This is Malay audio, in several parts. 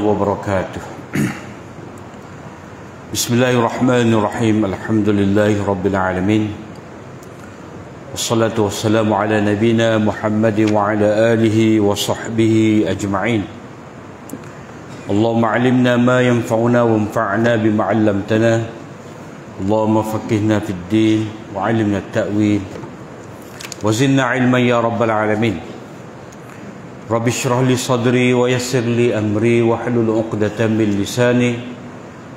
wabarakatuh. Bismillahirrahmanirrahim. Alhamdulillahi rabbil alamin. Wassalatu wassalamu ala nabina Muhammadin wa ala alihi wa sahbihi ajma'in. Allahumma alimna ma yanfa'una wa anfa'na bima 'allamtana. Allahumma faqihna fid din wa 'allimna at-ta'wil wa zidna 'ilman ya rabbal alamin. Rabbi shrah li sadri wa yassir li amri wa hlul 'uqdatam min lisani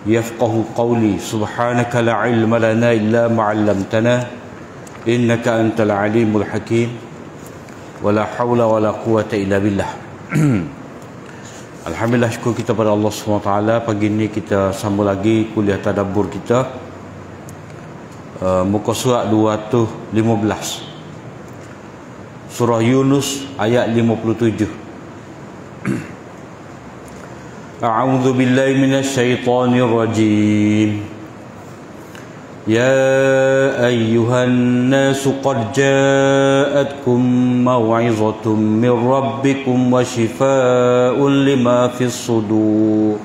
yafqahu qawli. Subhanaka la ilma lana illa ma 'allamtana innaka antal alimul hakim. Wa la hawla wa la quwwata illa billah. Alhamdulillah, syukur kita pada Allah SWT. Pagi ini kita sambung lagi kuliah tadabbur kita, muka surat 215, Surah Yunus ayat 57. A'udzu billahi minasy syaithanir rajim. Ya ayyuhan nasu qad ja'atkum maw'izatun min rabbikum wa shifaa'un lima fis sudur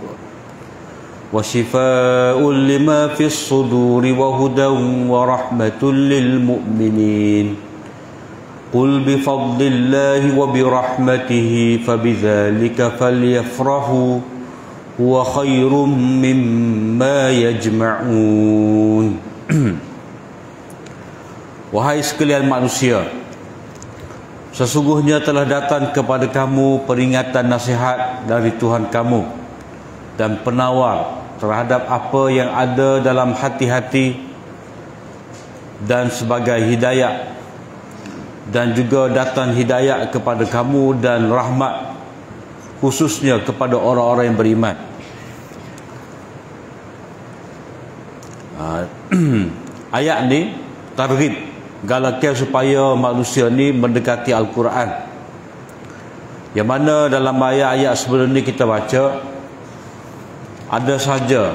wa shifaa'un lima fis suduri wa hudan wa rahmatun lil mu'minin. Qul bifadlillahi wa birahmatihi fabidhalika falyafrahu huwa khairum mimma yajma'un. Wahai sekalian manusia, sesungguhnya telah datang kepada kamu peringatan nasihat dari Tuhan kamu dan penawar terhadap apa yang ada dalam hati-hati dan sebagai hidayah, dan juga datang hidayah kepada kamu dan rahmat khususnya kepada orang-orang yang beriman. Ayat ni targhib, galakan supaya manusia ni mendekati Al-Quran. Yang mana dalam ayat-ayat sebelum ni kita baca ada saja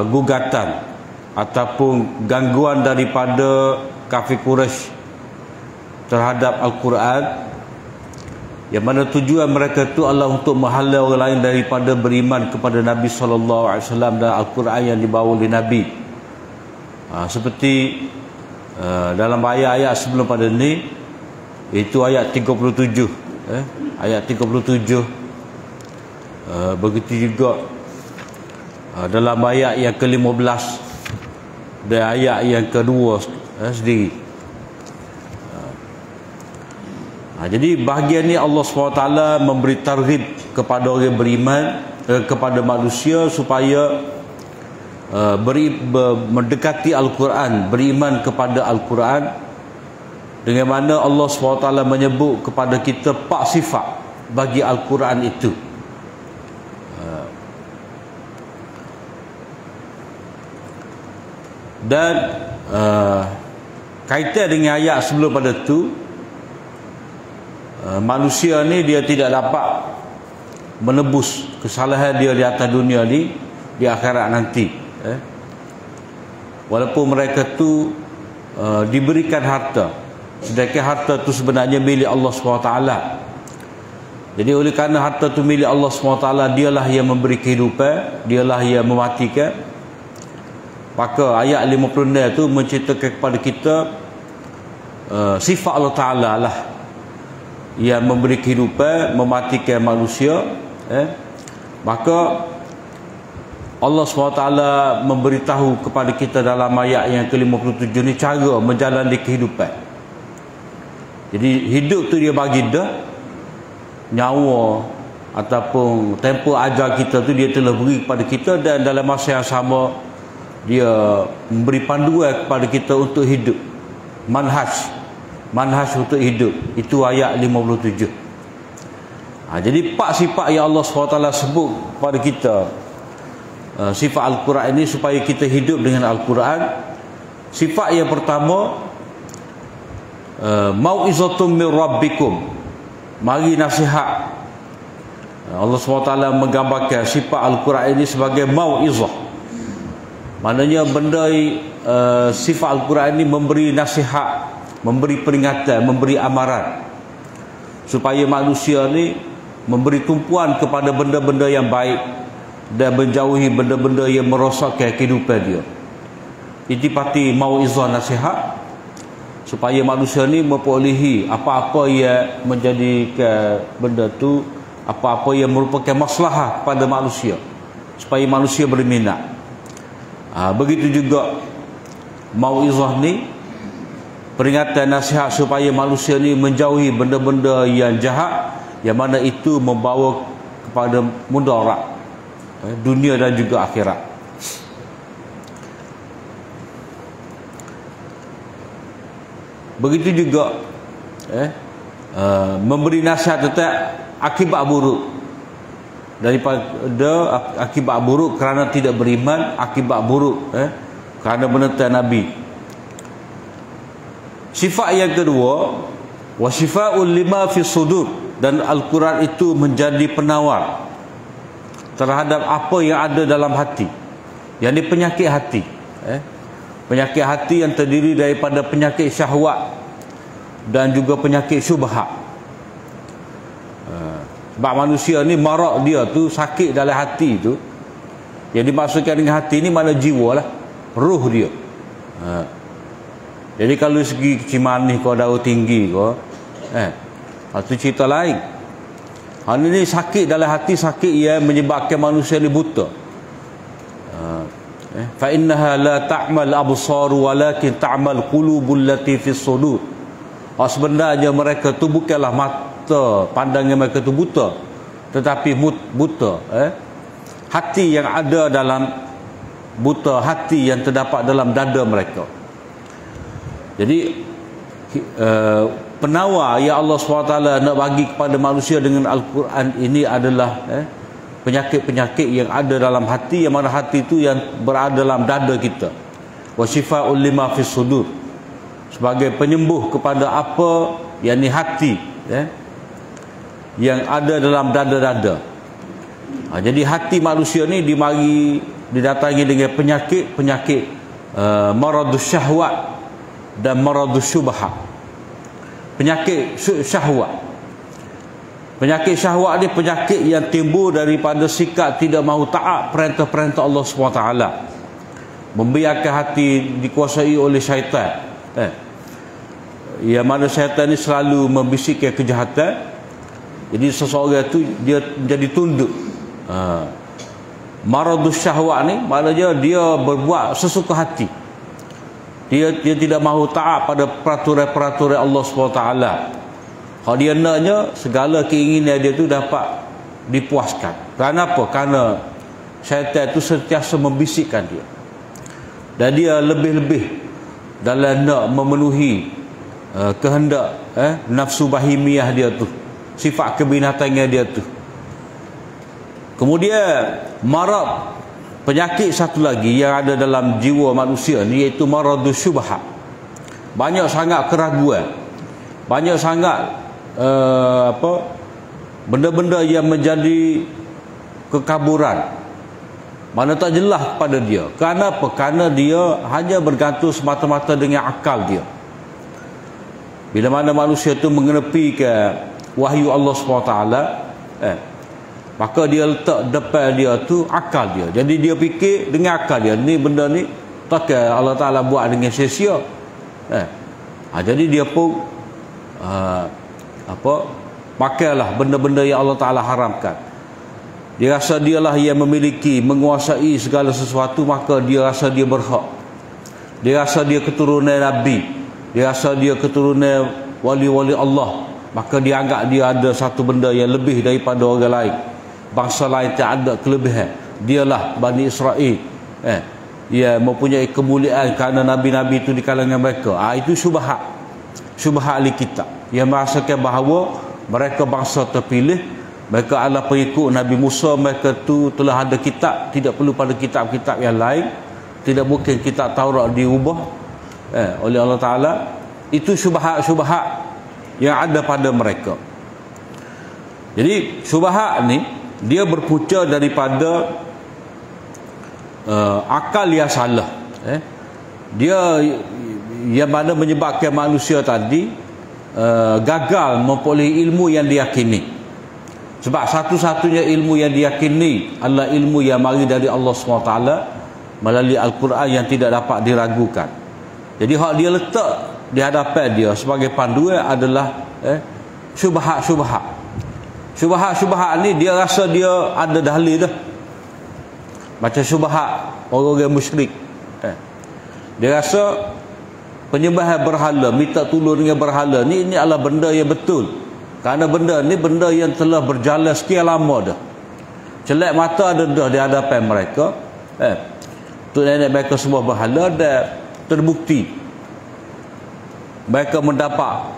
gugatan ataupun gangguan daripada kafir Quraisy terhadap Al-Quran, yang mana tujuan mereka itu adalah untuk menghalau orang lain daripada beriman kepada Nabi SAW dan Al-Quran yang dibawa oleh Nabi. Seperti dalam ayat-ayat sebelum pada ni, itu ayat 37, ayat 37. Begitu juga dalam ayat yang ke-15 dan ayat yang kedua sendiri. Jadi bahagian ni Allah SWT memberi targhib kepada orang beriman, kepada manusia supaya mendekati Al-Quran, beriman kepada Al-Quran, dengan mana Allah SWT menyebut kepada kita 4 sifat bagi Al-Quran itu. Dan kaitan dengan ayat sebelum pada tu, manusia ni dia tidak dapat menebus kesalahan dia di atas dunia ni di akhirat nanti. Walaupun mereka tu diberikan harta, sedangkan harta tu sebenarnya milik Allah SWT. Jadi oleh kerana harta tu milik Allah SWT, dialah yang memberi kehidupan, dialah yang mematikan. Maka ayat 56 tu menceritakan kepada kita sifat Allah Ta'ala lah yang memberi kehidupan, mematikan manusia. Maka Allah SWT memberitahu kepada kita dalam ayat yang ke-57 ni cara menjalani kehidupan. Jadi hidup tu dia bagi dah nyawa ataupun tempoh ajar kita tu dia telah beri kepada kita, dan dalam masa yang sama dia memberi panduan kepada kita untuk hidup, manhaj untuk hidup. Itu ayat 57. Jadi 4 sifat yang Allah SWT sebut kepada kita, sifat Al-Quran ini supaya kita hidup dengan Al-Quran. Sifat yang pertama, mau'izatun min rabbikum, mari nasihat. Allah SWT menggambarkan sifat Al-Quran ini sebagai mau'izah. Maknanya benda sifat Al-Quran ini memberi nasihat, memberi peringatan, memberi amaran supaya manusia ni memberi tumpuan kepada benda-benda yang baik dan menjauhi benda-benda yang merosakkan kehidupan dia. Intipati mauizah nasihat supaya manusia ni memperolehi apa-apa yang menjadikan benda tu, apa-apa yang merupakan maslahah kepada manusia, supaya manusia berminat. Begitu juga mauizah ni, peringatan nasihat supaya manusia ni menjauhi benda-benda yang jahat, yang mana itu membawa kepada mudarat dunia dan juga akhirat. Begitu juga memberi nasihat tentang akibat buruk, daripada akibat buruk kerana tidak beriman, akibat buruk kerana menentang Nabi. Sifat yang kedua, wasyifaa'ul lima fi sudur, dan Al-Quran itu menjadi penawar terhadap apa yang ada dalam hati, yang ini penyakit hati. Penyakit hati yang terdiri daripada penyakit syahwat dan juga penyakit syubhat. Sebab manusia ni marak dia tu, sakit dalam hati tu. Yang dimaksudkan dengan hati ni mana jiwa lah, ruh dia. Jadi kalau segi kecil manis kau, daun tinggi kau, itu cerita lain. Ini sakit dalam hati, sakit yang menyebabkan manusia ni buta. Fa innaha la ta'mal absar walakin ta'mal qulubul lati fis sudur. Sebenarnya mereka tu bukanlah mata pandangan mereka tu buta, tetapi buta hati yang ada dalam, buta hati yang terdapat dalam dada mereka. Jadi penawar yang Allah SWT nak bagi kepada manusia dengan Al-Quran ini adalah penyakit-penyakit yang ada dalam hati, yang mana hati itu yang berada dalam dada kita. Wa syifa'ul lima fis sudur, sebagai penyembuh kepada apa yang ni hati yang ada dalam dada-dada. Jadi hati manusia ni didatangi dengan penyakit maradus syahwat dan maradus syubhat. Penyakit syahwat, penyakit syahwat ni penyakit yang timbul daripada sikap tidak mahu taat perintah-perintah Allah SWT, membiarkan hati dikuasai oleh syaitan. Yang mana syaitan ni selalu membisikkan kejahatan. Jadi seseorang tu dia menjadi tunduk. Maradus syahwat ni maknanya dia berbuat sesuka hati. Dia tidak mahu taat pada peraturan-peraturan Allah SWT. Kalau dia naknya segala keinginan dia tu dapat dipuaskan. Kenapa? Kerana syaitan itu sentiasa membisikkan dia, dan dia lebih-lebih dalam nak memenuhi kehendak nafsu bahimiah dia tu, sifat kebinatangan dia tu. Kemudian marad, penyakit satu lagi yang ada dalam jiwa manusia ni, iaitu maradus syubhat. Banyak sangat keraguan, banyak sangat benda-benda yang menjadi kekaburan, mana tak jelas kepada dia. Kenapa? Kerana dia hanya bergantung semata-mata dengan akal dia. Bila mana manusia tu mengenepikan wahyu Allah SWT, maka dia letak depan dia tu akal dia. Jadi dia fikir dengan akal dia, ni benda ni takkan Allah Ta'ala buat dengan sia-sia. Jadi dia pun pakailah benda-benda yang Allah Ta'ala haramkan. Dia rasa dialah yang memiliki, menguasai segala sesuatu, maka dia rasa dia berhak. Dia rasa dia keturunan Nabi, dia rasa dia keturunan wali-wali Allah, maka dia anggap dia ada satu benda yang lebih daripada orang lain. Bangsa lain tak ada kelebihan, dialah Bani Israel yang mempunyai kemuliaan kerana Nabi-Nabi itu di kalangan mereka. Itu syubhat, syubhat ahli kitab yang merasakan bahawa mereka bangsa terpilih, mereka adalah pengikut Nabi Musa, mereka tu telah ada kitab, tidak perlu pada kitab-kitab yang lain, tidak mungkin kitab Taurat diubah oleh Allah Ta'ala. Itu syubhat-syubhat yang ada pada mereka. Jadi syubhat ni dia berpunca daripada akal yang salah. Dia yang mana menyebabkan manusia tadi gagal memperoleh ilmu yang diyakini. Sebab satu-satunya ilmu yang diyakini adalah ilmu yang mari dari Allah SWT melalui Al-Quran yang tidak dapat diragukan. Jadi hak dia letak di hadapan dia sebagai panduan adalah syubhat-syubhat. Syubhat-syubhat ni dia rasa dia ada dalil dah. Macam syubhat orang-orang musyrik. Dia rasa penyembahan berhala, minta tolong dengan berhala ni, ini adalah benda yang betul. Kerana benda ni benda yang telah berjalan sekian lama dah. Celak mata ada dah di hadapan mereka. Tu nenek mereka semua berhala dan terbukti mereka mendapat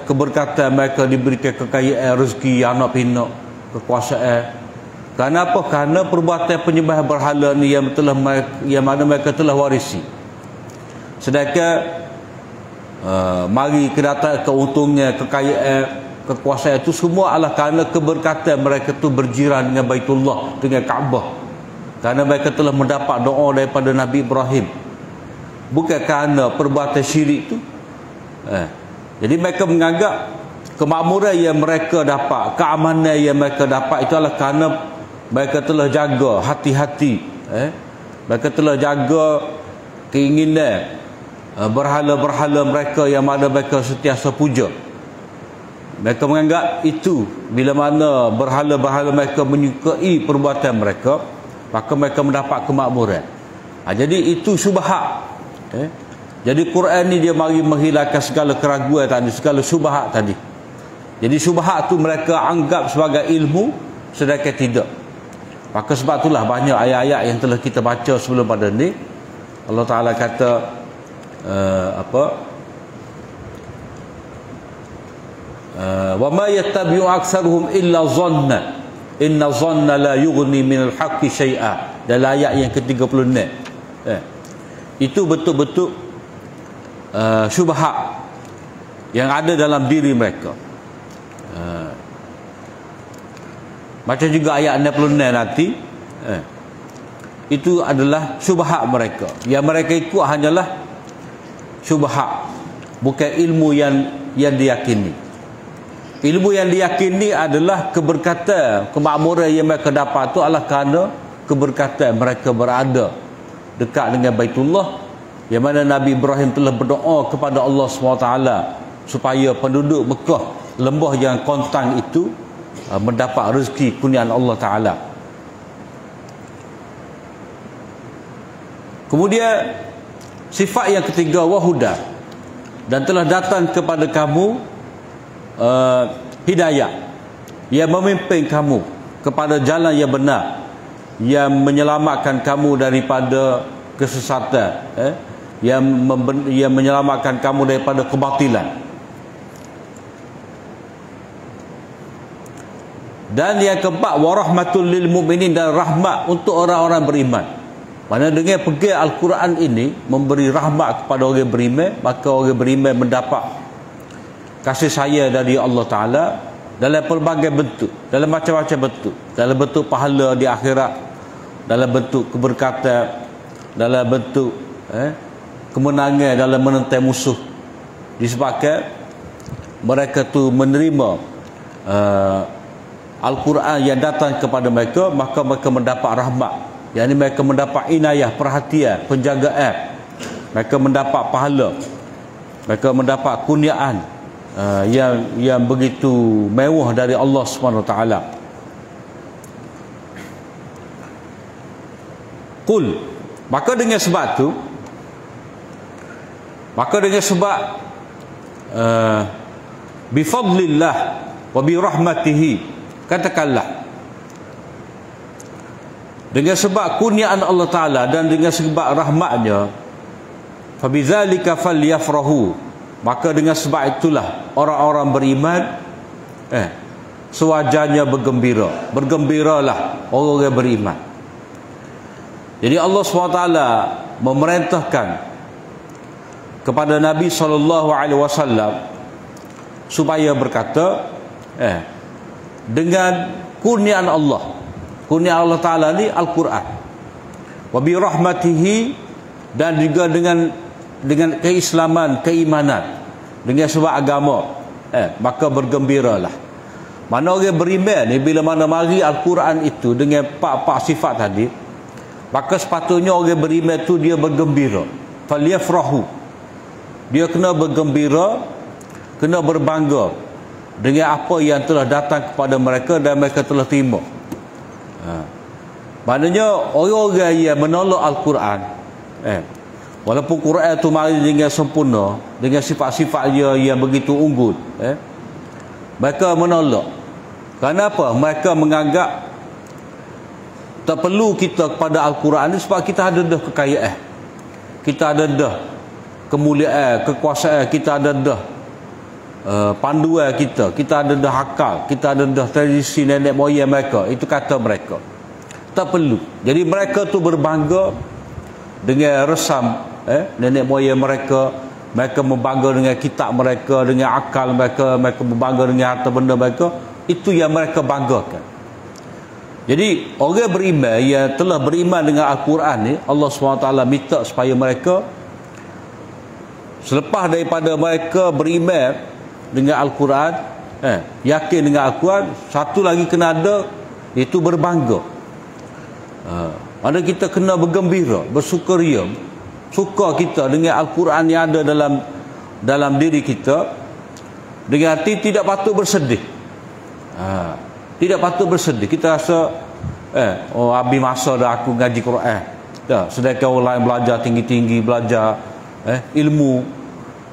keberkatan, mereka diberikan kekayaan, rezeki, anak pinak, kekuasaan. Kenapa? Kerana perbuatan penyembahan berhala ni yang mana mereka telah warisi. Sedangkan mari kedatangan keuntungan, kekayaan, kekuasaan itu semua adalah kerana keberkatan mereka tu berjiran dengan Baitullah, dengan Kaabah. Kerana mereka telah mendapat doa daripada Nabi Ibrahim. Bukan kerana perbuatan syirik tu. Jadi mereka menganggap kemakmuran yang mereka dapat, keamanan yang mereka dapat itu adalah kerana mereka telah jaga hati-hati. Mereka telah jaga keinginan berhala-berhala mereka yang mana mereka sentiasa puja. Mereka menganggap itu bila mana berhala-berhala mereka menyukai perbuatan mereka, maka mereka mendapat kemakmuran. Jadi itu syubhat. Jadi Quran ni dia mari menghilangkan segala keraguan tadi, segala syubhat tadi. Jadi syubhat tu mereka anggap sebagai ilmu, sedangkan tidak. Maka sebab itulah banyak ayat-ayat yang telah kita baca sebelum pada ni. Allah Ta'ala kata wa ma yattabi'u aktsaruhum illa dhanna inna dhanna la yughni minal haqqi syai'a. Dalam ayat yang ke-36 itu betul-betul syubhat yang ada dalam diri mereka. Macam juga ayat 66 nanti, itu adalah syubhat mereka. Yang mereka ikut hanyalah syubhat, bukan ilmu yang diyakini. Ilmu yang diyakini adalah keberkatan, kemakmuran yang mereka dapat itu adalah kerana keberkatan mereka berada dekat dengan Baitullah, yang mana Nabi Ibrahim telah berdoa kepada Allah SWT supaya penduduk Mekah, lembah yang kontang itu mendapat rezeki kurniaan Allah Ta'ala. Kemudian sifat yang ketiga, wahuda, dan telah datang kepada kamu hidayah yang memimpin kamu kepada jalan yang benar, yang menyelamatkan kamu daripada kesesatan, yang menyelamatkan kamu daripada kebatilan. Dan yang keempat, warahmatul lil mu'minin, dan rahmat untuk orang-orang beriman. Mana dengan pergi Al-Quran ini memberi rahmat kepada orang beriman, maka orang beriman mendapat kasih sayang dari Allah Ta'ala dalam pelbagai bentuk, dalam macam-macam bentuk, dalam bentuk pahala di akhirat, dalam bentuk keberkatan, dalam bentuk kemenangan dalam menentang musuh, disebabkan mereka tu menerima Al-Quran yang datang kepada mereka, maka mereka mendapat rahmat, yakni mereka mendapat inayah, perhatian, penjagaan, mereka mendapat pahala, mereka mendapat kurniaan yang begitu mewah dari Allah Subhanahu Wa Taala. Qul, maka dengan sebab tu, bifadlillah wa birahmatihi, katakanlah dengan sebab kurniaan Allah Ta'ala dan dengan sebab rahmatnya, fabidzalika falyafrahu, maka dengan sebab itulah orang-orang beriman sewajarnya bergembira. Bergembiralah orang-orang beriman. Jadi Allah SWT memerintahkan kepada Nabi SAW supaya berkata dengan kurniaan Allah. Kurniaan Allah Ta'ala ni Al-Quran. Wa bi rahmatihi, dan juga dengan keislaman, keimanan, dengan sebab agama, maka bergembiralah. Mana orang beriman ni bila mana mari Al-Quran itu dengan empat sifat tadi, maka sepatutnya orang beriman tu dia bergembira. Falyafrahu. Dia kena bergembira, kena berbangga dengan apa yang telah datang kepada mereka dan mereka telah terima. Maknanya orang-orang yang menolak Al-Quran, walaupun Quran itu mari dengan sempurna, dengan sifat-sifat dia yang begitu unggul, mereka menolak. Kenapa? Mereka menganggap tak perlu kita kepada Al-Quran ni sebab kita ada dah kekayaan, kita ada dah kemuliaan, kekuasaan, kita ada dah panduan kita ada dah akal, kita ada dah tradisi nenek moyang mereka. Itu kata mereka. Tak perlu. Jadi mereka tu berbangga dengan resam nenek moyang mereka. Mereka berbangga dengan kitab mereka, dengan akal mereka, mereka berbangga dengan harta benda mereka. Itu yang mereka banggakan. Jadi orang beriman yang telah beriman dengan Al-Quran ni, Allah SWT minta supaya mereka selepas daripada mereka beriman dengan Al-Quran, yakin dengan Al-Quran, satu lagi kena ada, iaitu berbangga. Mana kita kena bergembira, bersukaria, suka kita dengan Al-Quran yang ada dalam diri kita, dengan hati tidak patut bersedih. Tidak patut bersedih. Kita rasa habis masa dah aku ngaji Quran dah, sedangkan orang lain belajar tinggi-tinggi, belajar ilmu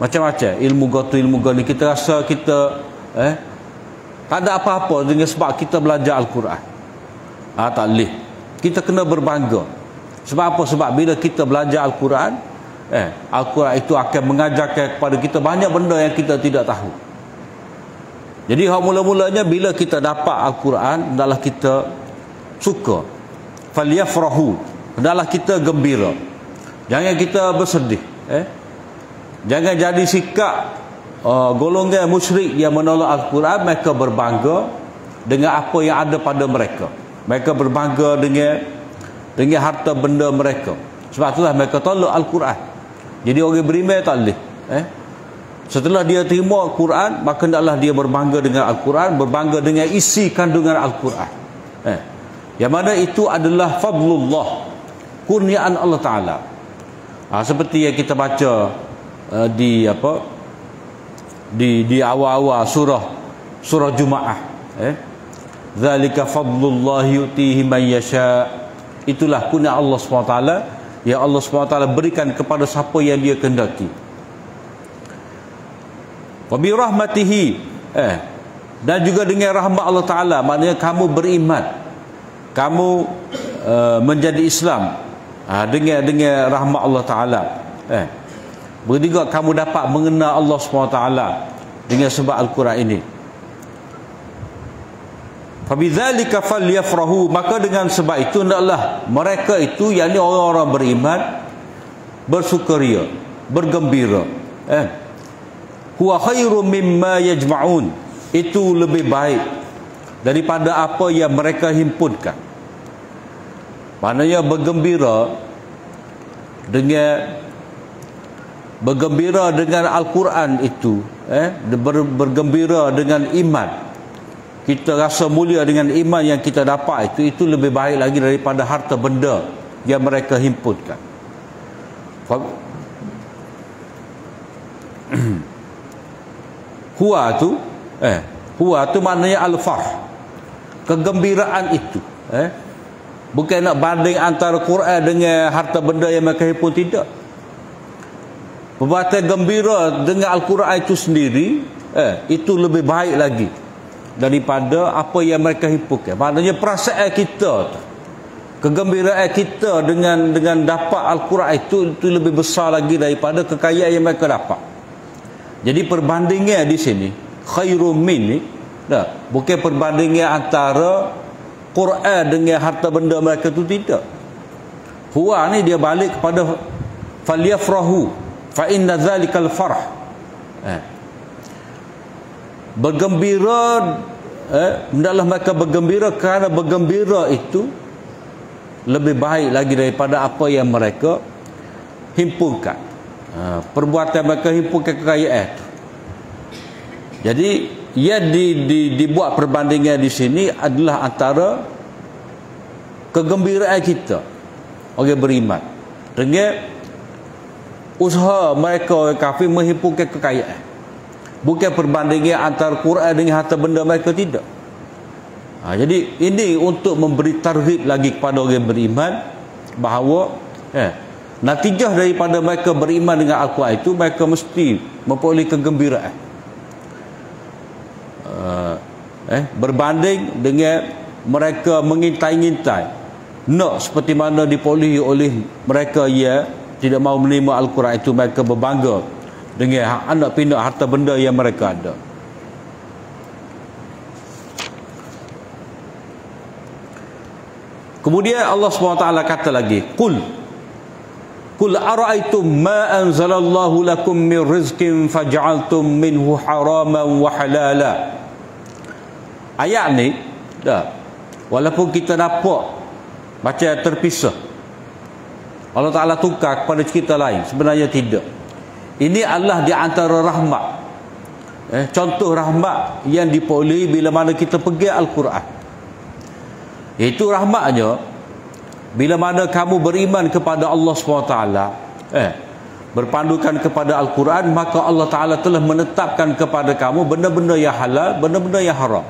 macam-macam, ilmu gotu, ilmu goni. Kita rasa kita tak ada apa-apa dengan sebab kita belajar Al-Quran. Tak boleh. Kita kena berbangga. Sebab apa? Sebab bila kita belajar Al-Quran, Al-Quran itu akan mengajarkan kepada kita banyak benda yang kita tidak tahu. Jadi hak mula-mulanya bila kita dapat Al-Quran, hendaklah kita suka. Falyafrahu. Hendaklah kita gembira. Jangan kita bersedih. Jangan jadi sikap golongan musyrik yang menolak Al-Quran. Mereka berbangga dengan apa yang ada pada mereka. Mereka berbangga dengan harta benda mereka. Sebab itulah mereka tolak Al-Quran. Jadi orang beriman tak boleh. Setelah dia terima Al-Quran, maka hendaklah dia berbangga dengan Al-Quran, berbangga dengan isi kandungan Al-Quran. Yang mana itu adalah fadlullah, kurniaan Allah Ta'ala. Seperti yang kita baca di awal-awal surah Jumaah. Zalika fadlullah yu'tihi man yasha. Itulah kurnia Allah SWT yang Allah SWT berikan kepada siapa yang dia kehendaki. Wa bi rahmatihi, dan juga dengan rahmat Allah Ta'ala. Maknanya kamu beriman, kamu menjadi Islam dengan rahmat Allah Ta'ala. Bertiga kamu dapat mengenal Allah SWT dengan sebab Al-Quran ini. Fabidzalika falyafrahu. Maka dengan sebab itu hendaklah mereka itu, yakni orang-orang beriman, bersukaria, bergembira. Huwa khairum mimma yajma'un. Itu lebih baik daripada apa yang mereka himpunkan. Maknanya bergembira dengan Al-Quran itu, bergembira dengan iman. Kita rasa mulia dengan iman yang kita dapat itu lebih baik lagi daripada harta benda yang mereka himpunkan. Huwa tu maknanya al-farh, kegembiraan itu. Bukan nak banding antara Quran dengan harta benda yang mereka himpun, tidak. Perbuatan gembira dengan Al-Quran itu sendiri, itu lebih baik lagi daripada apa yang mereka himpunkan. Maknanya perasaan kita tu, kegembiraan kita dengan dapat Al-Quran itu lebih besar lagi daripada kekayaan yang mereka dapat. Jadi perbandingan di sini khairum min ni, bukan perbandingan antara Quran dengan harta benda mereka tu, tidak. Huwa ni dia balik kepada falyafrahu fa inna zalikal farh. Bergembira, hendaklah mereka bergembira kerana bergembira itu lebih baik lagi daripada apa yang mereka himpunkan. Perbuatan mereka himpunkan kekayaan. Jadi yang dibuat perbandingan di sini adalah antara kegembiraan kita orang beriman dengan usaha mereka orang kafir menghimpunkan kekayaan. Bukan perbandingan antara Quran dengan harta benda mereka, tidak. Jadi ini untuk memberi targhib lagi kepada orang beriman bahawa natijah daripada mereka beriman dengan Al-Quran itu, mereka mesti memperoleh kegembiraan. Berbanding dengan mereka mengintai-ngintai nak seperti mana diperolehi oleh mereka yang tidak mahu menerima Al-Quran itu, mereka berbangga dengan anak pinak harta benda yang mereka ada. Kemudian Allah SWT kata lagi, Qul ara'aytum ma anzalallahu lakum min rizqin faj'altum minhu haraman wa halala. Ayat ni walaupun kita nampak macam terpisah, Allah Ta'ala tukar kepada cerita lain, sebenarnya tidak. Ini adalah di antara rahmat, contoh rahmat yang diperolehi bila mana kita pegang Al-Quran. Iaitu rahmatnya bila mana kamu beriman kepada Allah SWT, berpandukan kepada Al-Quran, maka Allah Ta'ala telah menetapkan kepada kamu benda-benda yang halal, benda-benda yang haram.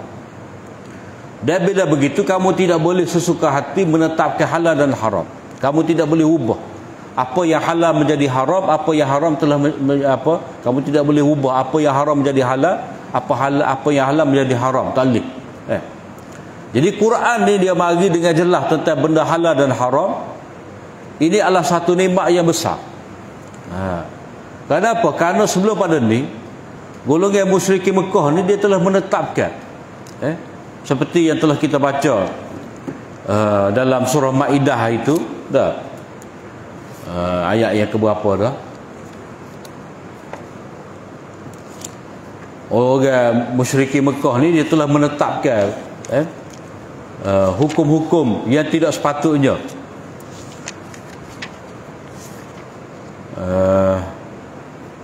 Dan bila begitu, kamu tidak boleh sesuka hati menetapkan halal dan haram. Kamu tidak boleh ubah apa yang halal menjadi haram, apa yang haram telah kamu tidak boleh ubah apa yang haram menjadi halal, apa yang halal menjadi haram. Tak boleh. Jadi Quran ni dia bagi dengan jelas tentang benda halal dan haram. Ini adalah satu nikmat yang besar. Kenapa? Kerana sebelum pada ni golongan musyrikin Mekah ni dia telah menetapkan seperti yang telah kita baca dalam surah Maidah itu dah. Ayat yang keberapa dah? Orang musyrikin Mekah ni dia telah menetapkan hukum-hukum yang tidak sepatutnya.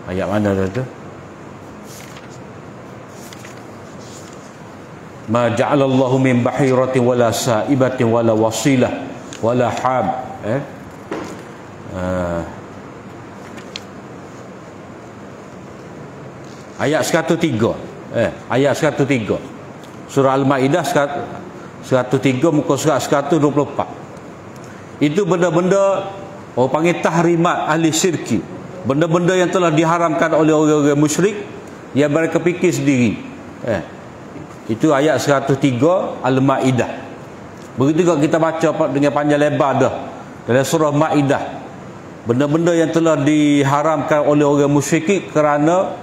Ayat mana dah tu? Ma ja'alallahu min bahiratin wala sa'ibatin wala wasilah wala ham. Ayat 103. Ayat 103. Surah Al-Maidah 103 muka surat 124. Itu benda-benda orang panggil tahrimat ahli syirki. Benda-benda yang telah diharamkan oleh orang-orang musyrik yang mereka fikir sendiri. Itu ayat 103 Al-Maidah. Begitu juga kita baca dengan panjang lebar dah dalam surah Maidah. Benda-benda yang telah diharamkan oleh orang musyrik kerana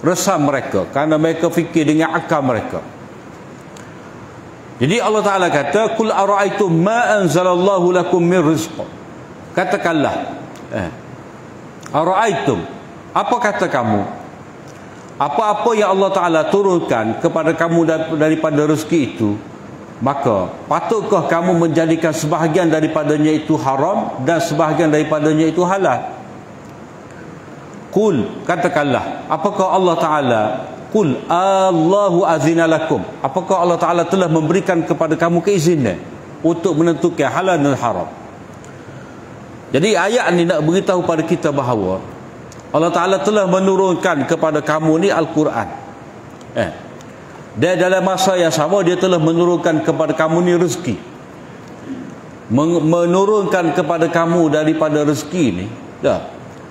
resam mereka, kerana mereka fikir dengan akal mereka. Jadi Allah Ta'ala kata, Qul ara'aytum ma anzalallahu lakum min rizq. Katakanlah, ara'aytum, apa kata kamu, apa-apa yang Allah Ta'ala turunkan kepada kamu daripada rezeki itu, maka patutkah kamu menjadikan sebahagian daripadanya itu haram dan sebahagian daripadanya itu halal? Qul, katakanlah, apakah Allah Ta'ala, Qul Allahu azina lakum, apakah Allah Ta'ala telah memberikan kepada kamu keizinan untuk menentukan halal dan haram? Jadi ayat ni nak beritahu pada kita bahawa Allah Ta'ala telah menurunkan kepada kamu ni Al-Quran. Dan dalam masa yang sama dia telah menurunkan kepada kamu ni rezeki. Menurunkan kepada kamu daripada rezeki ni, dah.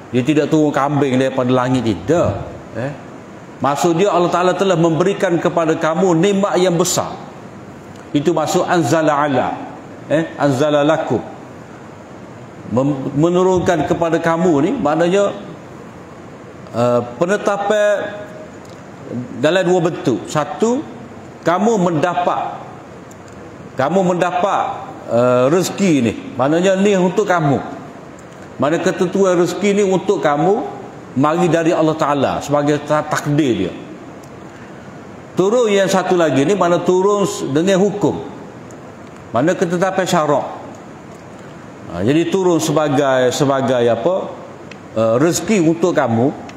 Dia tidak turun kambing daripada langit, tidak. Maksud dia Allah Ta'ala telah memberikan kepada kamu nikmat yang besar. Itu maksud anzala ala, anzala lakum. Menurunkan kepada kamu ni maknanya penetapan dalam dua bentuk. Satu, kamu mendapat rezeki ni, maknanya ni untuk kamu. Mana ketentuan rezeki ni untuk kamu mari dari Allah Ta'ala sebagai takdir dia. Turun yang satu lagi ni mana turun dengan hukum, mana ketetapan syarak. Jadi turun sebagai apa, rezeki untuk kamu.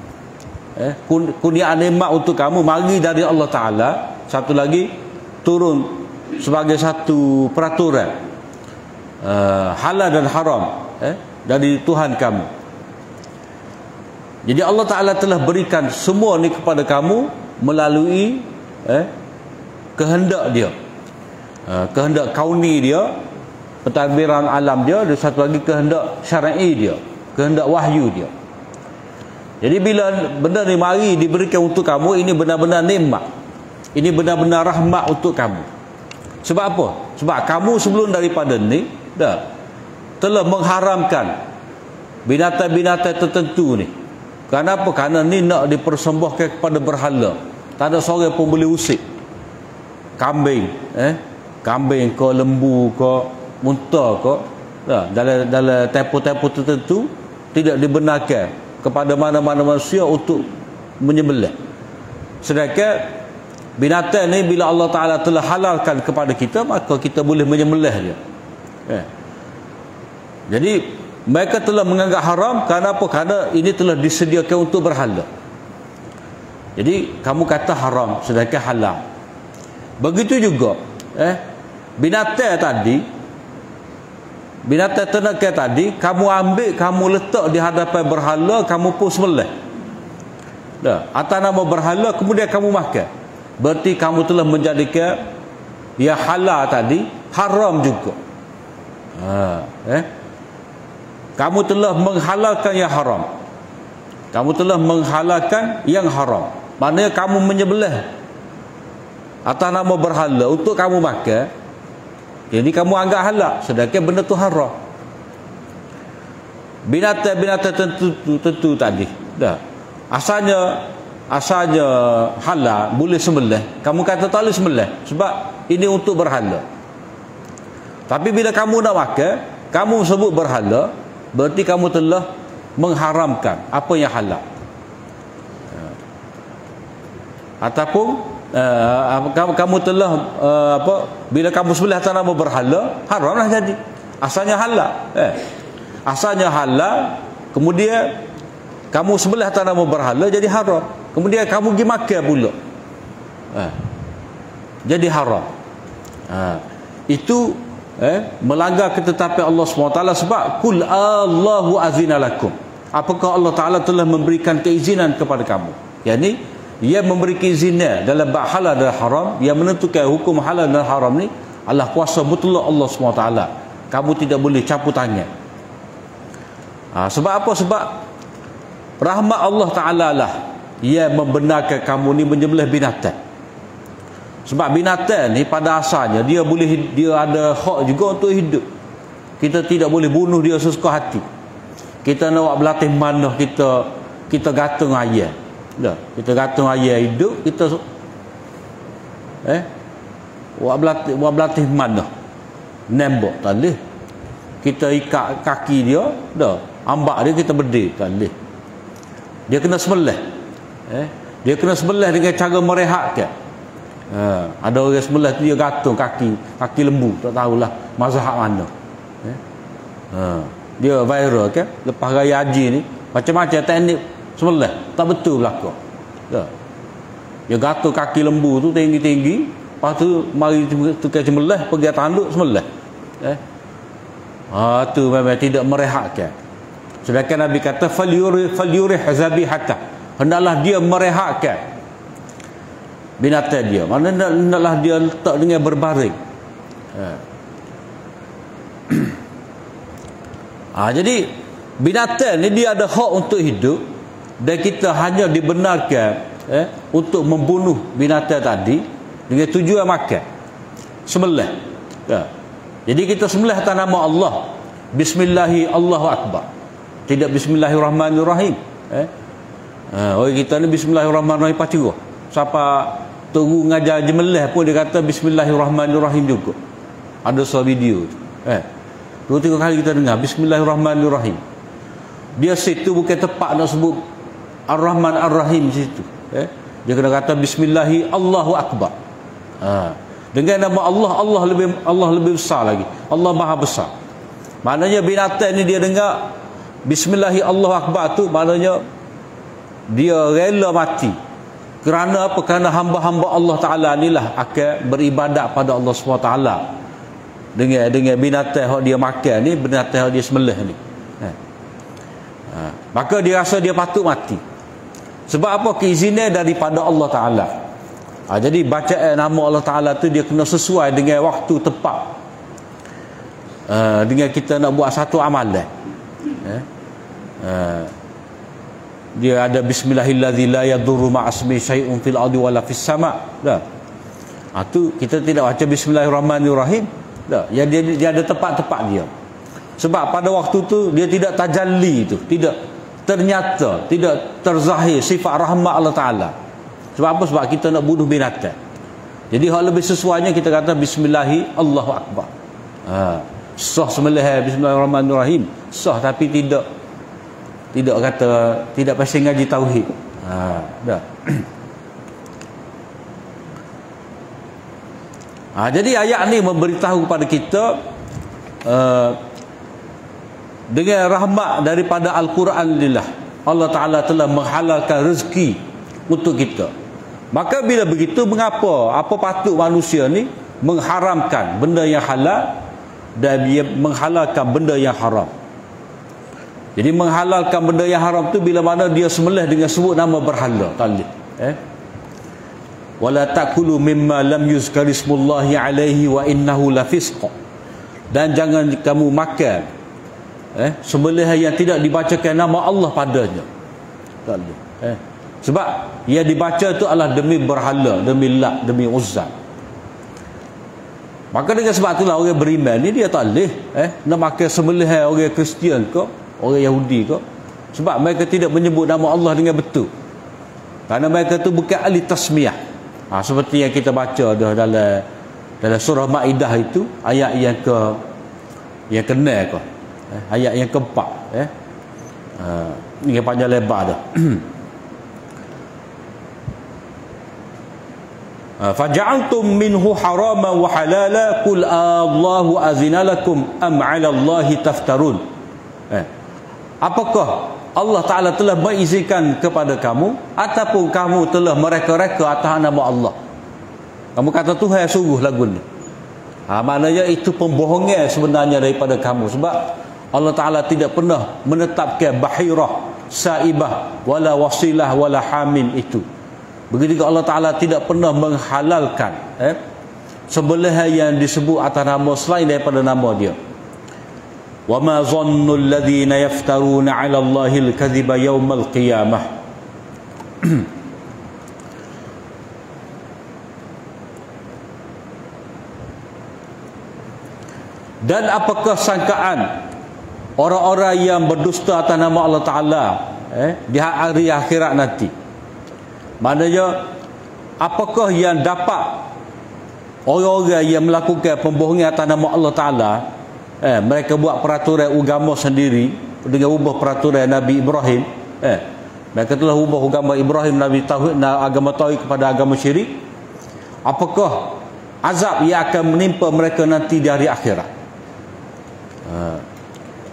kurniaan nikmat untuk kamu mari dari Allah Ta'ala. Satu lagi, turun sebagai satu peraturan halal dan haram dari Tuhan kamu. Jadi Allah Ta'ala telah berikan semua ni kepada kamu melalui kehendak dia, kehendak kauni dia, pentadbiran alam dia, dan satu lagi kehendak syar'i dia, kehendak wahyu dia. Jadi bila benda ni mari diberikan untuk kamu, ini benar-benar nikmat, ini benar-benar rahmat untuk kamu. Sebab apa? Sebab kamu sebelum daripada ni telah mengharamkan binatang-binatang tertentu ni. Kenapa? Kerana ni nak dipersembahkan kepada berhala. Tak ada seorang pun boleh usik kambing, kambing ke, lembu ke, unta ke, dalam tempoh-tempoh tertentu tidak dibenarkan kepada mana-mana manusia untuk menyembelih. Sedangkan binatang ni bila Allah Ta'ala telah halalkan kepada kita, maka kita boleh menyembelih dia. Jadi mereka telah menganggap haram. Kenapa? Kerana ini telah disediakan untuk berhala. Jadi kamu kata haram sedangkan halal. Begitu juga binatang tadi, binatang ternakan tadi, kamu ambil, kamu letak di hadapan berhala, kamu pun sembelih atas nama berhala, kemudian kamu makan. Berarti kamu telah menjadikan yang halal tadi haram juga. Kamu telah menghalalkan yang haram. Kamu telah menghalalkan yang haram. Maknanya kamu menyembelih atas nama berhala untuk kamu makan. Jadi kamu anggap halal, sedangkan benda tu haram. Binatang-binatang tentu tadi asalnya halal, boleh sembelih, kamu kata tak boleh sembelih sebab ini untuk berhala. Tapi bila kamu nak makan, kamu sebut berhala, berarti kamu telah mengharamkan apa yang halal. Ataupun kamu telah bila kamu sembelih atas nama berhala, haramlah jadi. Asalnya halal, asalnya halal, kemudian kamu sembelih atas nama berhala jadi haram, kemudian kamu pergi makan pula, jadi haram. Itu melanggar ketetapan Allah SWT. Sebab kul Allahu azina lakum, apakah Allah Ta'ala telah memberikan keizinan kepada kamu, yakni ia memberi keizinan dalam bab halal dan haram. Yang menentukan hukum halal dan haram ni Allah kuasa mutlak Allah SWT. Kamu tidak boleh campur tangan. Sebab apa? Sebab rahmat Allah Ta'ala lah ia membenarkan kamu ni menyembelih binatang. Sebab binatang ni pada asalnya dia ada hak juga untuk hidup. Kita tidak boleh bunuh dia sesuka hati. Kita nak buat belatih mana, kita gantung ayam. Kita gantung ayam hidup, kita buat belatih mana, nembok tak boleh. Kita ikat kaki dia, ambak dia kita berdiri tak boleh. Dia kena sembelih. Dia kena sembelih dengan cara merehatkan. Ada orang sembelih tu dia gantung kaki lembu, tak tahulah mazhab mana. Dia viral kan lepas raya haji ni, macam-macam teknik sembelih tak betul berlaku. Dia gantung kaki lembu tu tinggi-tinggi, lepas tu mari tukar sembelih, pergi tanduk sembelih. Tu memang tidak merehatkan. Sedangkan Nabi kata falyurih zabihata, hendaklah dia merehatkan binatang dia. Mana hendaklah dia letak dengan berbaring. Jadi binatang ni dia ada hak untuk hidup, dan kita hanya dibenarkan untuk membunuh binatang tadi dengan tujuan makan, sembelih. Jadi kita sembelih atas nama Allah, bismillahi Allahu akbar, tidak bismillahirrahmanirrahim. Orang kita ni bismillahirrahmanirrahim pacurah. Siapa tunggu ngajar jemelih pun dia kata bismillahirrahmanirrahim juga. Ada sebuah video tu. 2-3 kali kita dengar bismillahirrahmanirrahim. Dia situ bukan tepat nak sebut Ar-Rahman Ar-Rahim situ. Dia kena kata bismillahi Allahu akbar. Dengan nama Allah lebih besar lagi. Allah Maha Besar. Maknanya binatang ni dia dengar bismillahi Allahu akbar tu, maknanya dia rela mati. Kerana apa? Kerana hamba-hamba Allah Ta'ala inilah akan beribadat pada Allah SWT dengan binatang yang dia makan ni, binatang yang dia sembelih ni. Maka dia rasa dia patut mati. Sebab apa? Keizinan daripada Allah Ta'ala. Jadi bacaan nama Allah Ta'ala tu dia kena sesuai dengan waktu tepat. Dengan kita nak buat satu amalan. Dia ada bismillahilladzi la yadurru ma'asmi syai'un fil ardi wala fis sama'. Dah. Tu kita tidak baca bismillahirrahmanirrahim. Dah. Ya, dia ada tempat-tempat dia. Sebab pada waktu tu dia tidak tajalli tu, tidak ternyata, tidak terzahir sifat rahmat Allah Ta'ala. Sebab apa? Sebab kita nak bunuh binatang. Jadi hal lebih sesuainya kita kata bismillahi Allahu akbar. Sah sembelih bismillahirrahmanirrahim. Sah, tapi tidak kata, tidak pasal ngaji tauhid. Dah. Jadi ayat ni memberitahu kepada kita dengan rahmat daripada Al-Quran lillah, Allah Ta'ala telah menghalalkan rezeki untuk kita. Maka bila begitu, mengapa? Apa patut manusia ni mengharamkan benda yang halal dan dia menghalalkan benda yang haram? Jadi menghalalkan benda yang haram tu bila mana dia sembelih dengan sebut nama berhala. Tak boleh. Wala ta'kulu mimma lam yuzkar ismullahi alaihi wa innahu lafisq. Dan jangan kamu makan sembelihan yang tidak dibacakan nama Allah padanya. Tak boleh. Sebab yang dibaca tu adalah demi berhala, demi Lat, demi Uzza. Maka dengan sebab itulah orang beriman ni dia tak boleh nak makan sembelihan orang Kristian ke, orang Yahudi ke. Sebab mereka tidak menyebut nama Allah dengan betul. Kerana mereka tu bukan ahli tasmiyah. Seperti yang kita baca dah dalam surah Maidah itu, ayat yang kena ke, ayat yang keempat. Ini panjang lebar dah. Faja'altum minhu haraman wa halala qul Allahu azina lakum am 'ala Allahi taftarun. Apakah Allah Ta'ala telah mengizinkan kepada kamu ataupun kamu telah mereka-reka atas nama Allah? Kamu kata Tuhan suruh lagu ni. Maknanya itu pembohongan sebenarnya daripada kamu. Sebab Allah Ta'ala tidak pernah menetapkan bahirah, saibah, wala wasilah, wala hamim itu. Begitu juga Allah Ta'ala tidak pernah menghalalkan sembelihan yang disebut atas nama selain daripada nama dia. Wa ma zannu alladhina yaftaruna 'ala Allahi al-kadhiba yawmal qiyamah. Dan apakah sangkaan orang-orang yang berdusta atas nama Allah Ta'ala di hari akhirat nanti? Maknanya apakah yang dapat orang-orang yang melakukan pembohongan atas nama Allah Ta'ala, mereka buat peraturan agama sendiri dengan ubah peraturan Nabi Ibrahim, mereka telah ubah agama Ibrahim, Nabi Tauhid, agama Tauhid kepada agama syirik. Apakah azab yang akan menimpa mereka nanti di hari akhirat?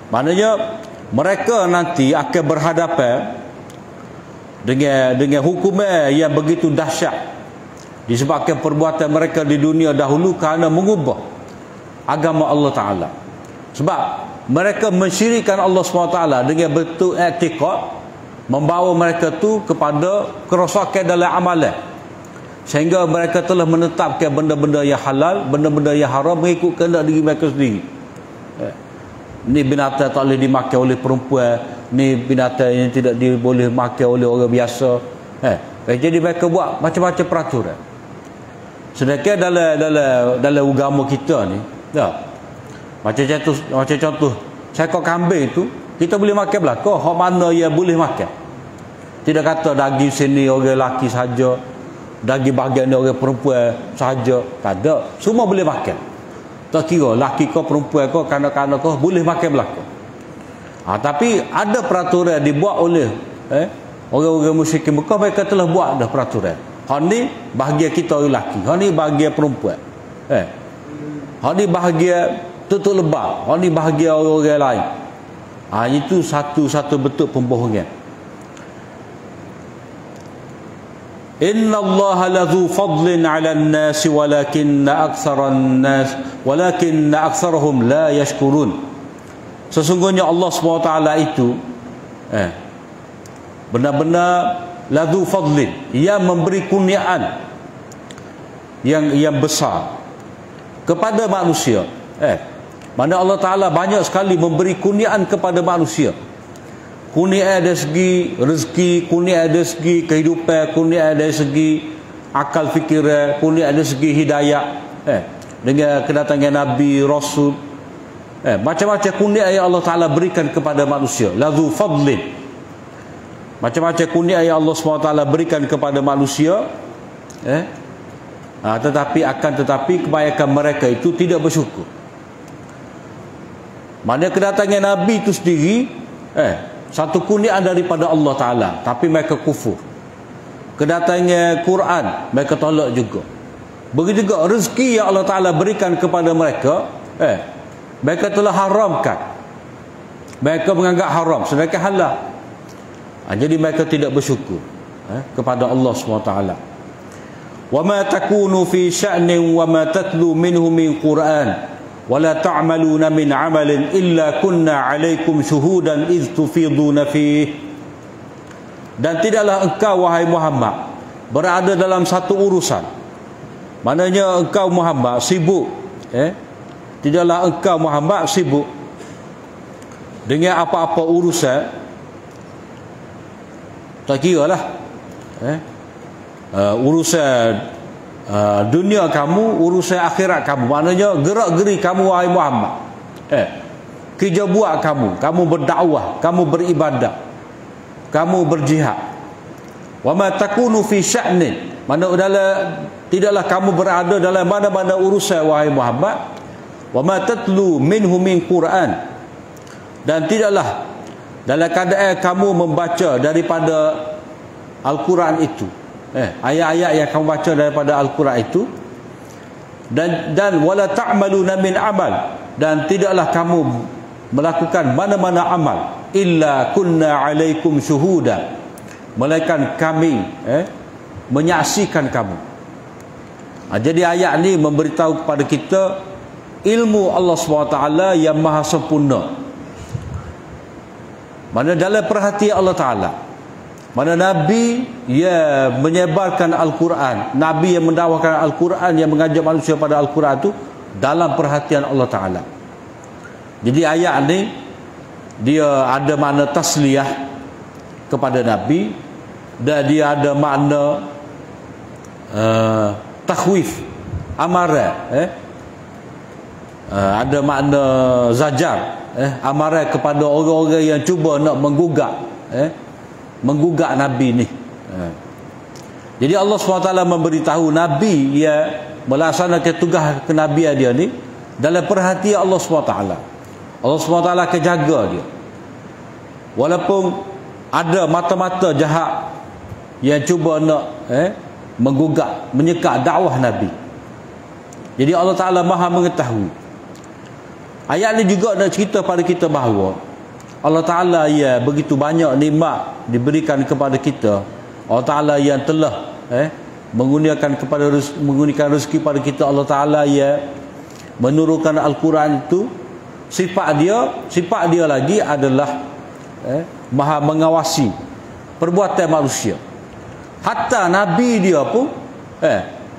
Maknanya mereka nanti akan berhadapan dengan hukuman yang begitu dahsyat disebabkan perbuatan mereka di dunia dahulu kerana mengubah agama Allah Ta'ala. Sebab mereka mensyirikkan Allah SWT dengan bentuk i'tiqad, membawa mereka tu kepada kerosakan dalam amalan, sehingga mereka telah menetapkan benda-benda yang halal, benda-benda yang haram mengikut kehendak diri mereka sendiri. Ni binatang tak boleh dimakan oleh perempuan, ni binatang yang tidak boleh makan oleh orang biasa. Jadi mereka buat macam-macam peraturan. Sedangkan dalam agama kita ni, macam contoh seekor kambing tu kita boleh makan belaka, hak mana yang boleh makan. Tidak kata daging sini orang lelaki saja, daging bahagian ni orang perempuan saja, tak ada, semua boleh makan. Tak kira laki kau, perempuan kau, kanak-kanak kau boleh makan belaka. Tapi ada peraturan dibuat oleh orang-orang musyrikin Mekah. Mereka telah buat dah peraturan. Hak ni bahagian kita orang lelaki, hak ni bahagian perempuan, hak ni bahagian tutup lebah, hak ni bahagian orang-orang lain. Itu satu bentuk pembohongan. innallaha ladzu fadlin 'alan nas walakinna aktsarahum la yashkurun. Sesungguhnya Allah SWT itu benar-benar ladzu fadlin, ia memberi kurniaan yang besar kepada manusia. Mana Allah Ta'ala banyak sekali memberi kurniaan kepada manusia. Kurniaan dari segi rezeki, kurniaan dari segi kehidupan, kurniaan dari segi akal fikiran, kurniaan dari segi hidayah, dengan kedatangan Nabi, Rasul, macam-macam kurniaan yang Allah Ta'ala berikan kepada manusia. Ladzu fadlin, macam-macam kurniaan yang Allah SWT berikan kepada manusia, tetapi kebanyakan mereka itu tidak bersyukur. Mana kedatangan Nabi itu sendiri satu kurniaan daripada Allah Ta'ala, tapi mereka kufur. Kedatangan Quran mereka tolak juga. Begitu juga rezeki yang Allah Ta'ala berikan kepada mereka, mereka telah haramkan. Mereka menganggap haram sedangkan halal. Jadi mereka tidak bersyukur kepada Allah SWT. Wa ma takunu fi sya'nin wa ma tatlu minhu min Qur'an wala ta'maluna min 'amalin illa kunna 'alaikum syuhudan idh tufiduna fihi. Dan tidaklah engkau wahai Muhammad berada dalam satu urusan, maknanya engkau Muhammad sibuk, tidaklah engkau Muhammad sibuk dengan apa-apa urusan, tak kira lah urusan dunia kamu, urusan akhirat kamu, maknanya gerak-geri kamu wahai Muhammad, kerja buat kamu berdakwah, kamu beribadah, kamu berjihad. Wa ma takunu fi sya'nin, mana tidaklah kamu berada dalam mana-mana urusan wahai Muhammad. Wa ma tatlu minhu min Qur'an, dan tidaklah dalam keadaan kamu membaca daripada Al-Quran itu, ayat-ayat yang kamu baca daripada Al-Quran itu, dan wala ta'maluna min amal, dan tidaklah kamu melakukan mana-mana amal illa kunna 'alaikum syuhuda, melainkan kami menyaksikan kamu. Jadi ayat ni memberitahu kepada kita ilmu Allah SWT yang maha sempurna. Mana dalam perhatian Allah Ta'ala, mana Nabi yang menyebarkan Al-Quran, Nabi yang mendakwakan Al-Quran, yang mengajak manusia pada Al-Quran itu dalam perhatian Allah Ta'ala. Jadi ayat ni dia ada makna tasliyah kepada Nabi, dan dia ada makna takhwif, amaran, ada makna zajar, amaran kepada orang-orang yang cuba nak menggugak Nabi ni. Jadi Allah SWT memberitahu Nabi yang melaksanakan tugas kenabian dia ni dalam perhatian Allah SWT. Allah SWT akan jaga dia, walaupun ada mata-mata jahat yang cuba nak menggugak, menyekat dakwah Nabi. Jadi Allah Ta'ala maha mengetahui. Ayat ni juga nak cerita pada kita bahawa Allah Ta'ala ya begitu banyak nikmat diberikan kepada kita. Allah Ta'ala yang telah mengurniakan rezeki pada kita. Allah Ta'ala ya menurunkan Al-Quran itu. Sifat dia lagi adalah maha mengawasi perbuatan manusia. Hatta Nabi dia pun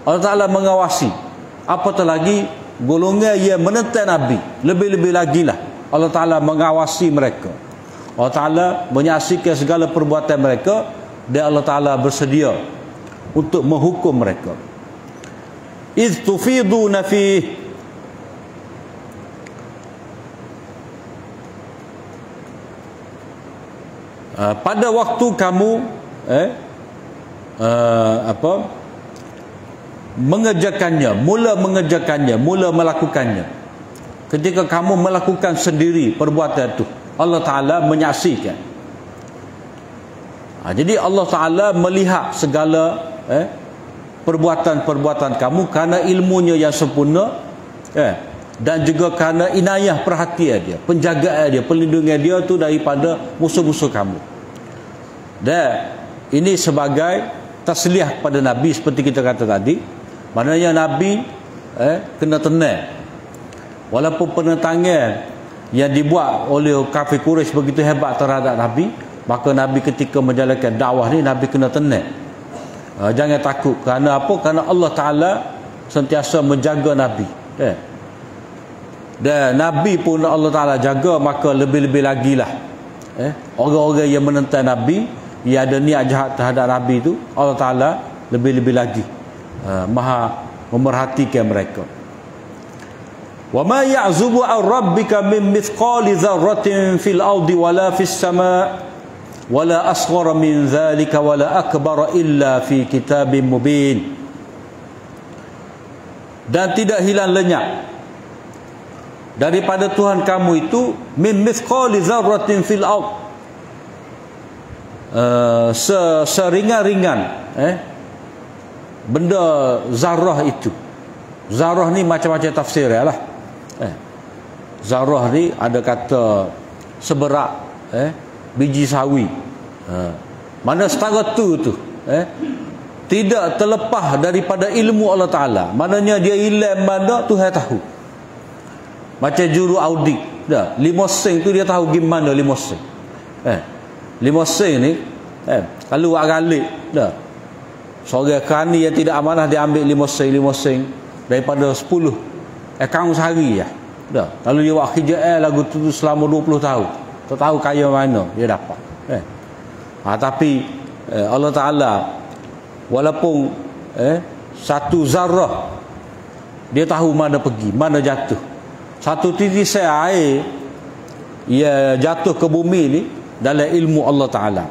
Allah Ta'ala mengawasi. Apatah lagi golongan yang menentang Nabi, lebih-lebih lagi lah Allah Ta'ala mengawasi mereka. Allah Ta'ala menyaksikan segala perbuatan mereka, dan Allah Ta'ala bersedia untuk menghukum mereka. Idh tufiduna fihi, pada waktu kamu mengerjakannya, mula melakukannya. Ketika kamu melakukan sendiri perbuatan itu, Allah Ta'ala menyaksikan. Jadi Allah Ta'ala melihat segala perbuatan-perbuatan kamu kerana ilmunya yang sempurna, dan juga kerana inayah perhatian dia, penjagaan dia, perlindungan dia tu daripada musuh-musuh kamu. Dan ini sebagai tasliyah kepada Nabi seperti kita kata tadi. Maknanya Nabi kena tenang. Walaupun penentangan yang dibuat oleh kafir Quraisy begitu hebat terhadap Nabi, maka Nabi ketika menjalankan dakwah ni Nabi kena tenang. Jangan takut. Kerana apa? Kerana Allah Ta'ala sentiasa menjaga Nabi. Dan Nabi pun Allah Ta'ala jaga, maka lebih-lebih lagi lah orang-orang yang menentang Nabi, yang ada niat jahat terhadap Nabi itu, Allah Ta'ala lebih-lebih lagi maha memerhatikan mereka. Wa ma ya'zubu an rabbika min mithqali dzarratin fil ardi wala fis sama' wala asghara min dzalika wala akbara illa fi kitabim mubin. Dan tidak hilang lenyap daripada Tuhan kamu itu min mithqali dzarratin fil ard, seringan-ringan benda zarah itu. Zarah ni macam-macam tafsir lah. Zarah ni ada kata seberak biji sawi. Mana setara tu tidak terlepas daripada ilmu Allah Ta'ala. Maknanya dia hilang mana Tuhan tahu. Macam juru audit dah, 5 sen tu dia tahu gimana 5 sen. 5 sen ni kalau buat galik dah, seorang kerani yang tidak amanah dia ambil 5 sen daripada 10 akaun sehari ya. Dah. Kalau dia buat kerja lagu tu selama 20 tahun, tak tahu kaya mana dia dapat. Tapi Allah Ta'ala walaupun satu zarah dia tahu mana pergi, mana jatuh. Satu titik air ia jatuh ke bumi ni dalam ilmu Allah Ta'ala.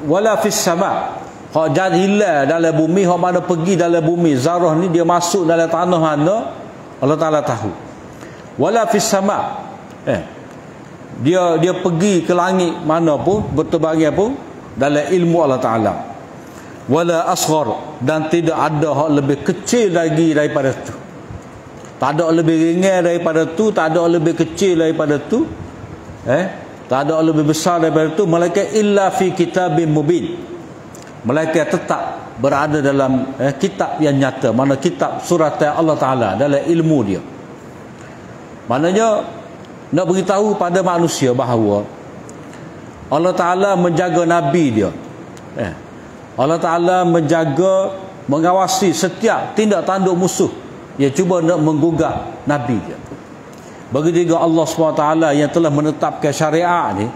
Wala fis sama', hak jadi hilang dalam bumi, hak mana pergi dalam bumi, zarah ni dia masuk dalam tanah mana Allah Ta'ala tahu. Wala fis sama', dia pergi ke langit mana pun, berterbangan pun dalam ilmu Allah Ta'ala. Wala asghar, dan tidak ada hak lebih kecil lagi daripada tu. Tak ada lebih ringan daripada tu, tak ada lebih kecil daripada tu, tak ada lebih besar daripada tu, melainkan illa fi kitabim mubin. Melainkan tetap berada dalam kitab yang nyata, mana kitab surat Allah Ta'ala, dalam ilmu dia. Maknanya nak beritahu pada manusia bahawa Allah Ta'ala menjaga Nabi dia. Allah Ta'ala menjaga, mengawasi setiap tindak tanduk musuh yang cuba nak menggugat Nabi dia. Begitu juga Allah SWT yang telah menetapkan syariat ni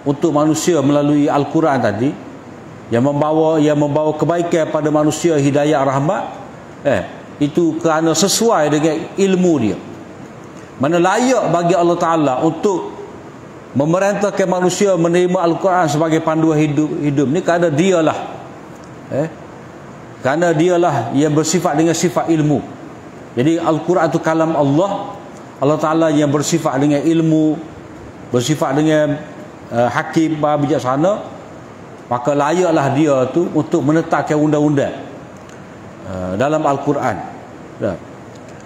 untuk manusia melalui Al-Quran tadi, yang membawa kebaikan pada manusia, hidayah, rahmat, itu kerana sesuai dengan ilmu dia. Mana layak bagi Allah Ta'ala untuk memerintahkan manusia menerima Al-Quran sebagai panduan hidup ni kerana dialah yang bersifat dengan sifat ilmu. Jadi Al-Quran itu kalam Allah. Allah Ta'ala yang bersifat dengan ilmu, bersifat dengan hakim, bijaksana, maka layaklah dia tu untuk menetapkan undang-undang dalam Al-Quran.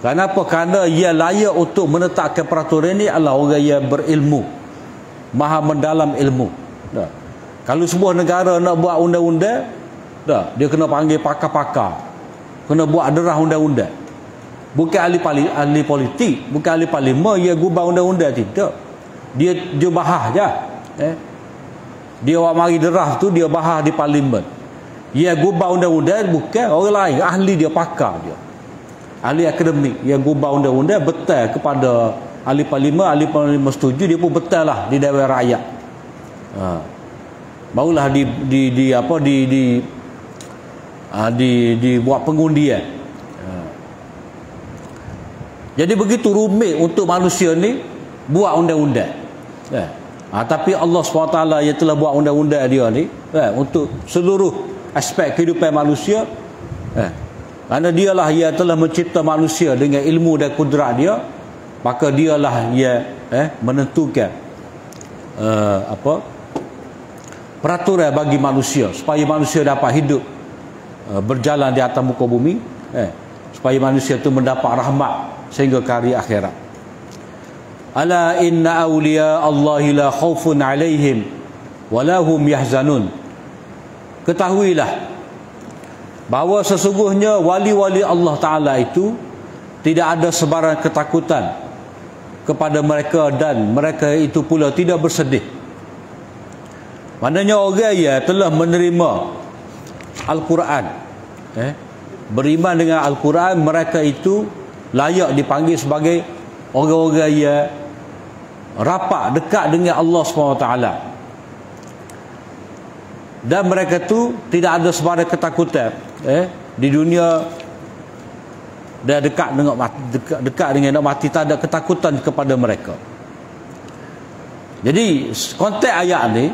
Kenapa? Kerana ia layak untuk menetapkan peraturan ini adalah orang yang berilmu, maha mendalam ilmu. Kalau sebuah negara nak buat undang-undang, dia kena panggil pakar-pakar, kena buat derah undang-undang. Bukan ahli politik, bukan ahli parlimen yang gubah undang-undang, tidak. Dia bahas je. Dia awak mari derah tu, dia bahas di parlimen. Dia gubah undang-undang bukan orang lain, ahli dia, pakar dia, ahli akademik yang gubah undang-undang betul kepada ahli parlimen setuju, dia pun betul lah di Dewan Rakyat. Barulah dibuat pengundian. Jadi begitu rumit untuk manusia ni buat undang-undang. Tapi Allah SWT yang telah buat undang-undang dia ni untuk seluruh aspek kehidupan manusia, kerana dialah yang telah mencipta manusia dengan ilmu dan kudrat dia, maka dialah yang menentukan peraturan bagi manusia supaya manusia dapat hidup berjalan di atas muka bumi, supaya manusia itu mendapat rahmat sehingga ke hari akhirat. Ala inna awliya Allahi la khawfun alaihim walahum yahzanun. Ketahuilah bahawa sesungguhnya wali-wali Allah Ta'ala itu tidak ada sebarang ketakutan kepada mereka, dan mereka itu pula tidak bersedih. Maknanya orang yang telah menerima Al-Quran, beriman dengan Al-Quran, mereka itu layak dipanggil sebagai orang-orang yang rapat, dekat dengan Allah SWT. Dan mereka tu tidak ada sebarang ketakutan di dunia, dia dekat dengan mati, dekat dengan nak mati, tak ada ketakutan kepada mereka. Jadi konteks ayat ni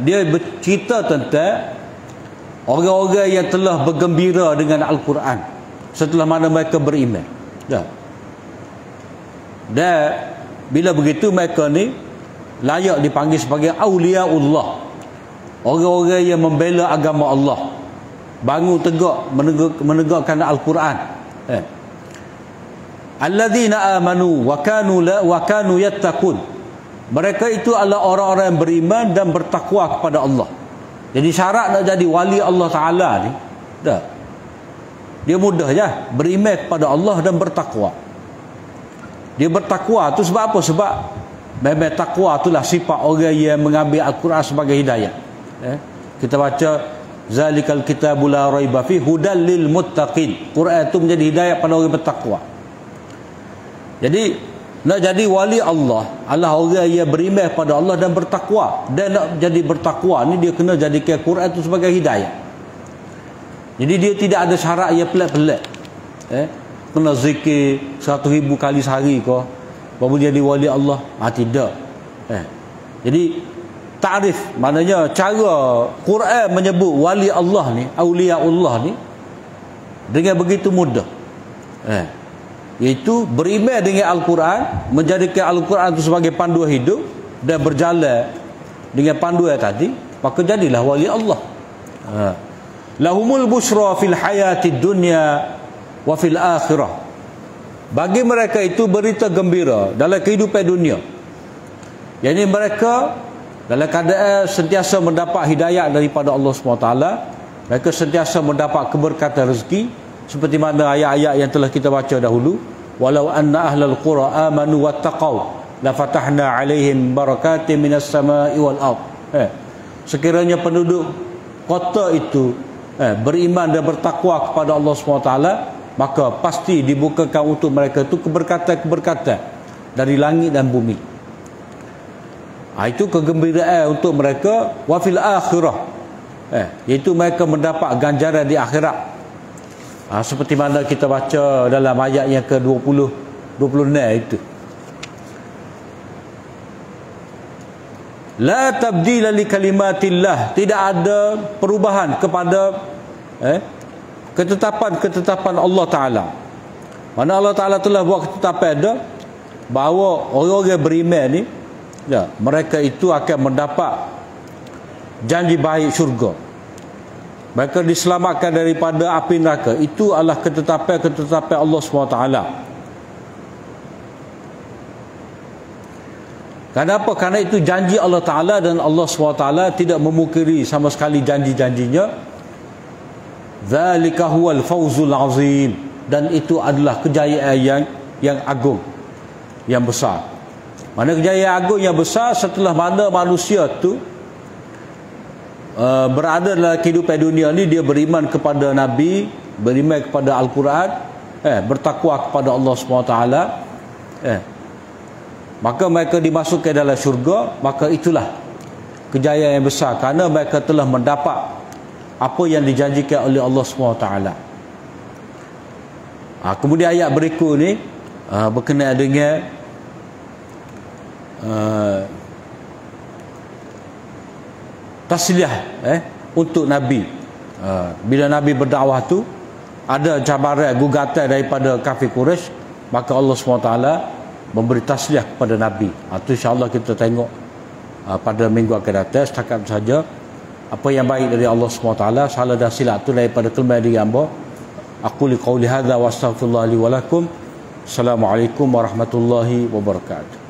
dia bercerita tentang orang-orang yang telah bergembira dengan Al-Quran setelah mana mereka beriman. Dan bila begitu, mereka ni layak dipanggil sebagai awliyaullah, orang-orang yang membela agama Allah, bangun tegak menegakkan Al-Quran. Alladzina amanu wa kanu yattaqun. Mereka itu adalah orang-orang yang beriman dan bertakwa kepada Allah. Jadi syarat nak jadi wali Allah Ta'ala ni, dia mudah je, beriman kepada Allah dan bertakwa. Dia bertakwa tu sebab apa? Sebab memang takwa itulah sifat orang yang mengambil Al-Quran sebagai hidayah. Kita baca zalikal kitabul la raiba fi hudal lil muttaqin. Quran itu menjadi hidayah pada orang bertakwa. Jadi nak jadi wali Allah adalah orang yang beriman pada Allah dan bertakwa. Dan nak jadi bertakwa ni dia kena jadikan Quran itu sebagai hidayah. Jadi dia tidak ada syarat yang pelik-pelik. Kena zikir 100,000 kali sehari ke baru jadi wali Allah. Tidak. Jadi ta'rif, maknanya cara Quran menyebut wali Allah ni, awliyaullah ni, dengan begitu mudah. Iaitu beriman dengan Al-Quran, menjadikan Al-Quran itu sebagai panduan hidup dan berjalan dengan panduan tadi, maka jadilah wali Allah. Lahumul busyra fil hayatid dunya wa fil akhirah. Bagi mereka itu berita gembira dalam kehidupan dunia. Yani mereka dalam keadaan sentiasa mendapat hidayah daripada Allah SWT, mereka sentiasa mendapat keberkatan rezeki, seperti mana ayat-ayat yang telah kita baca dahulu. Walau anna ahlal qura amanu wattaqau la fatahna alaihim barakatin minas samai wal ard. Sekiranya penduduk kota itu beriman dan bertakwa kepada Allah SWT, maka pasti dibukakan untuk mereka itu keberkatan-keberkatan dari langit dan bumi. Itu kegembiraan untuk mereka. Wafil akhirah, iaitu mereka mendapat ganjaran di akhirat. Seperti mana kita baca dalam ayat yang ke-26 itu. La tabdila li kalimatillah, tidak ada perubahan kepada ketetapan Allah Ta'ala. Mana Allah Ta'ala telah buat ketetapan ada bahawa orang-orang beriman ni, mereka itu akan mendapat janji baik syurga. Mereka diselamatkan daripada api neraka. Itu adalah ketetapan Allah SWT. Kenapa? Kerana itu janji Allah Ta'ala, dan Allah SWT tidak memungkiri sama sekali janji-janjinya. Dzalika huwal fawzul azim. Dan itu adalah kejayaan yang agung, yang besar. Mana kejayaan agung yang besar setelah mana manusia tu berada dalam kehidupan dunia ni, dia beriman kepada Nabi, beriman kepada Al-Quran, bertakwa kepada Allah SWT, maka mereka dimasukkan dalam syurga. Maka itulah kejayaan yang besar, kerana mereka telah mendapat apa yang dijanjikan oleh Allah SWT. Kemudian ayat berikut ni berkenaan dengan tasliyah untuk Nabi. Bila Nabi berdakwah tu ada cabaran, gugatan daripada kafir Quraisy, maka Allah SWT memberi tasliyah kepada Nabi. Itu insya-Allah kita tengok pada minggu akan datang. Setakat saja apa yang baik dari Allah SWT, salah dan silap tu daripada kelemahan diri hamba. Aku li qauli hadza wa astaghfirullah li wa lakum. Assalamualaikum warahmatullahi wabarakatuh.